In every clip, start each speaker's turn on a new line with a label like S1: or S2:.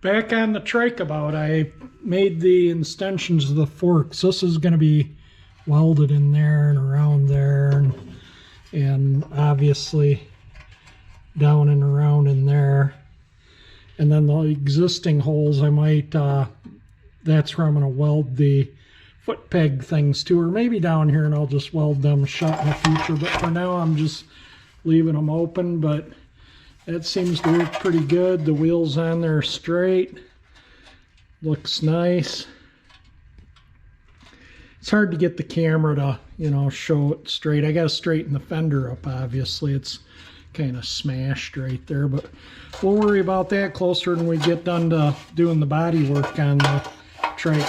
S1: Back on the Trikeabout, I made the extensions of the forks. This is going to be welded in there and around there, and obviously down and around in there. And then the existing holes, I might, that's where I'm going to weld the foot peg things to, or maybe down here, and I'll just weld them shut in the future. But for now, I'm just leaving them open. But that seems to work pretty good. The wheels on there are straight. Looks nice. It's hard to get the camera to, show it straight. I got to straighten the fender up, obviously. It's kind of smashed right there, but we'll worry about that closer when we get done to doing the body work on the trike.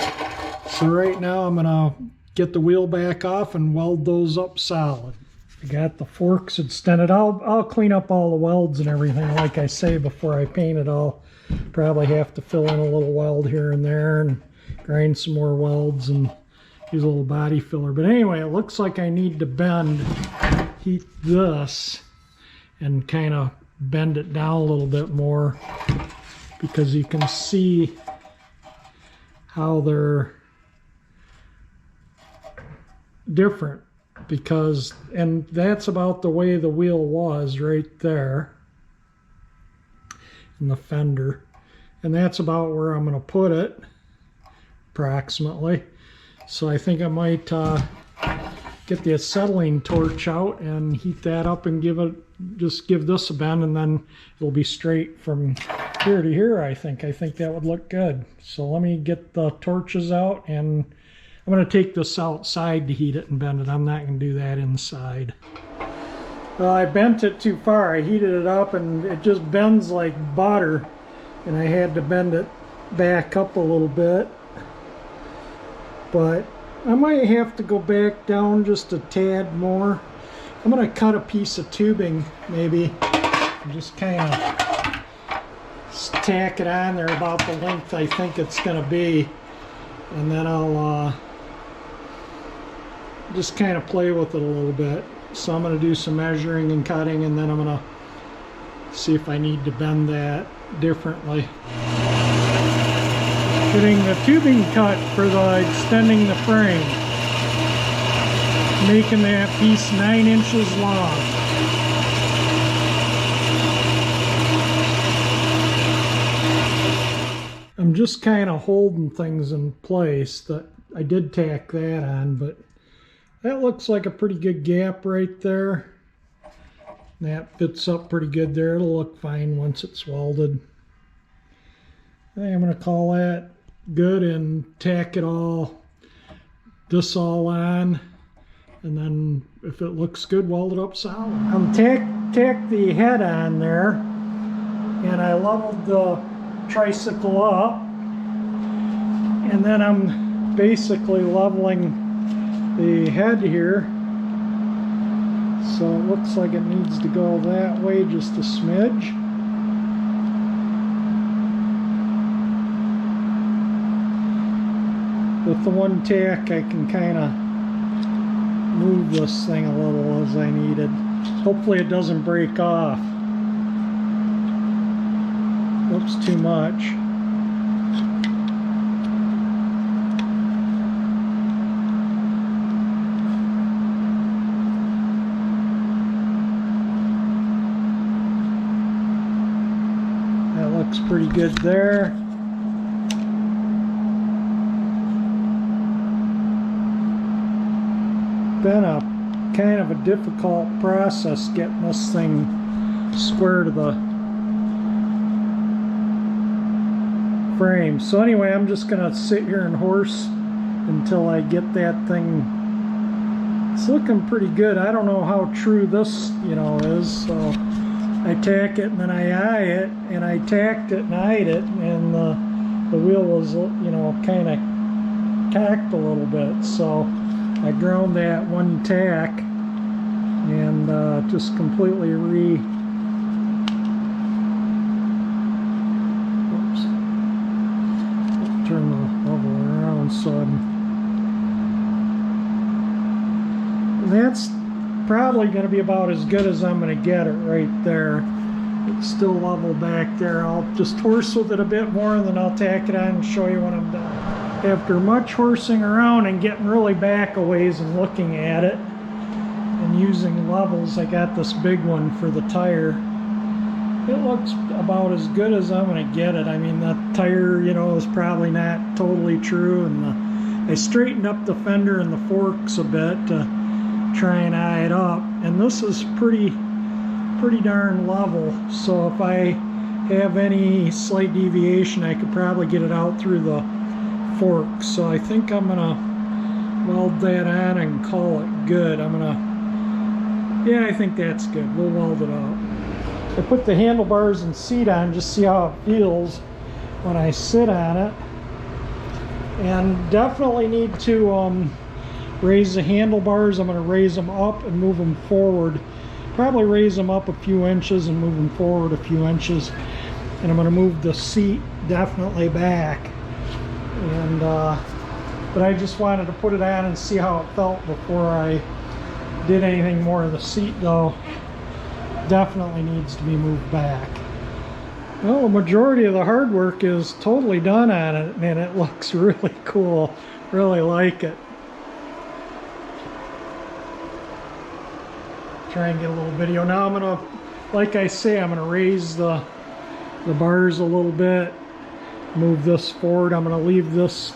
S1: So right now I'm going to get the wheel back off and weld those up solid. I got the forks extended. I'll clean up all the welds and everything, like I say, before I paint it. I'll probably have to fill in a little weld here and there and grind some more welds and use a little body filler. But anyway, it looks like I need to heat this and kind of bend it down a little bit more, because you can see how they're different. And that's about the way the wheel was right there in the fender, and that's about where I'm going to put it approximately. So I think I might get the acetylene torch out and heat that up and just give this a bend, and then it'll be straight from here to here. I think that would look good. So let me get the torches out, and I'm going to take this outside to heat it and bend it. I'm not going to do that inside. Well, I bent it too far. I heated it up and it just bends like butter, and I had to bend it back up a little bit. But I might have to go back down just a tad more. I'm going to cut a piece of tubing maybe and just kind of tack it on there about the length I think it's going to be, and then I'll just kind of play with it a little bit. So I'm going to do some measuring and cutting, and then I'm going to see if I need to bend that differently. Getting the tubing cut for the extending the frame, making that piece 9 inches long. I'm just kind of holding things in place. That I did tack that on, but that looks like a pretty good gap right there. That fits up pretty good there. It'll look fine once it's welded. I think I'm going to call that good and tack it all, this all on, and then if it looks good, weld it up solid. I'm tacked the head on there, and I leveled the tricycle up, and then I'm basically leveling the head here, so it looks like it needs to go that way just a smidge. With the one tack I can kind of move this thing a little as I needed. Hopefully it doesn't break off. Oops, too much. That looks pretty good there. Been a kind of a difficult process getting this thing square to the frame. So anyway, I'm just gonna sit here and horse until I get that thing. It's looking pretty good. I don't know how true this is, so I tack it and then I eye it, and I tacked it and eyed it, and the wheel was kind of tacked a little bit, so I ground that one tack and just completely turn the level around, so that's probably going to be about as good as I'm going to get it right there. It's still level back there. I'll just horse with it a bit more and then I'll tack it on and show you when I'm done. After much horsing around and getting really back a ways and looking at it and using levels, I got this big one for the tire. It looks about as good as I'm going to get it. I mean, the tire, you know, is probably not totally true, and I straightened up the fender and the forks a bit to try and eye it up, and this is pretty darn level, so if I have any slight deviation I could probably get it out through the forks. So I think I'm gonna weld that on and call it good. Yeah, I think that's good. We'll weld it up. I put the handlebars and seat on just to see how it feels when I sit on it, and definitely need to raise the handlebars. I'm going to raise them up and move them forward. Probably raise them up a few inches and move them forward a few inches. And I'm going to move the seat definitely back. And but I just wanted to put it on and see how it felt before I did anything more. The seat, though, definitely needs to be moved back. Well, the majority of the hard work is totally done on it, and it looks really cool. Really like it. Try and get a little video. Now I'm gonna, like I say, I'm gonna raise the bars a little bit, move this forward. I'm gonna leave this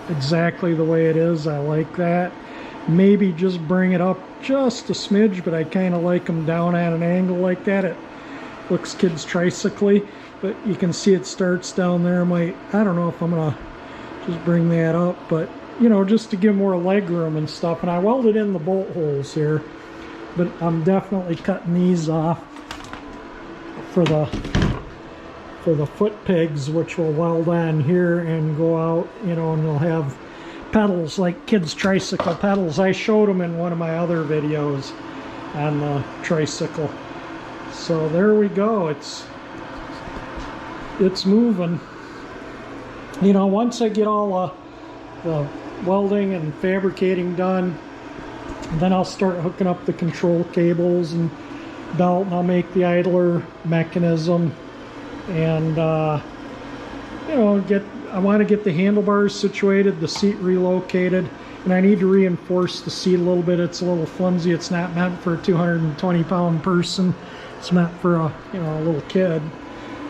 S1: exactly the way it is. I like that. Maybe just bring it up just a smidge, but I kind of like them down at an angle like that. It looks kids tricycle-y, but you can see it starts down there. I don't know if I'm gonna just bring that up, but you know, just to give more leg room and stuff. And I welded in the bolt holes here, but I'm definitely cutting these off for the foot pegs, which will weld on here and go out, you know, and they'll have pedals like kids' tricycle pedals. I showed them in one of my other videos on the tricycle. So there we go. It's moving. You know, once I get all the welding and fabricating done, then I'll start hooking up the control cables and belt, and I'll make the idler mechanism, and you know, I want to get the handlebars situated, the seat relocated, and I need to reinforce the seat a little bit. It's a little flimsy. It's not meant for a 220-pound person. It's meant for a, you know, a little kid.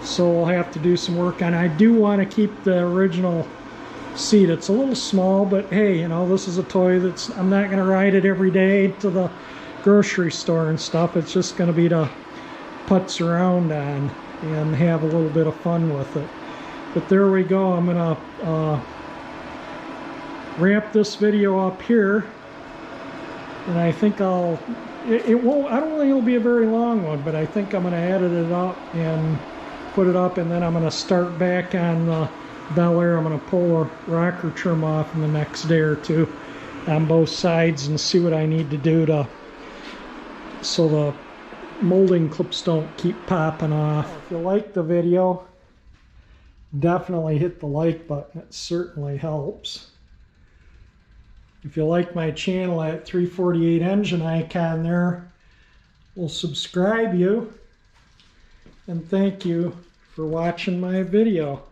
S1: So I'll have to do some work on it. I do want to keep the original seat. It's a little small, but hey, you know, this is a toy I'm not going to ride it every day to the grocery store and stuff. It's just going to be to putz around on and have a little bit of fun with it. But there we go. I'm going to wrap this video up here, and I think I don't think it'll be a very long one, but I think I'm going to edit it up and put it up, and then I'm going to start back on the Bel Air. I'm going to pull a rocker trim off in the next day or two on both sides and see what I need to do so the molding clips don't keep popping off. If you like the video, definitely hit the like button. It certainly helps. If you like my channel, at 348 engine icon there, we'll subscribe you, and thank you for watching my video.